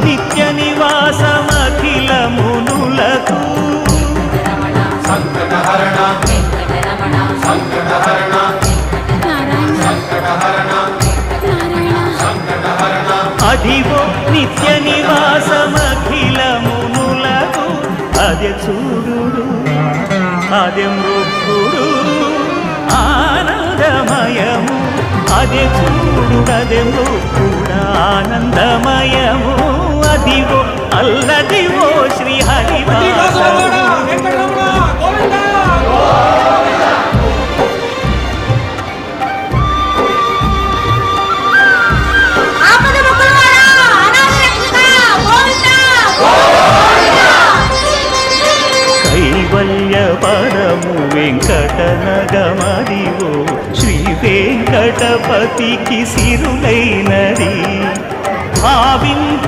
నిత్య నివాసమఖిలమునులకు సంకటహరణ సంకటహరణ సంకటహరణ సంకటహరణ అదిగో నిత్య నివాసమఖిలమునులకు అదే చూడు అదే మృక్కుడు ఆనందమయము అదే చూడు అదే మృక్కుడు ఆనందమయము అదిగో అల్లదివో శ్రీ హరివాసము కైవల్య పరము వెంకటనగమదివో శ్రీ వెంకటపతికి సిరులైనది భావించ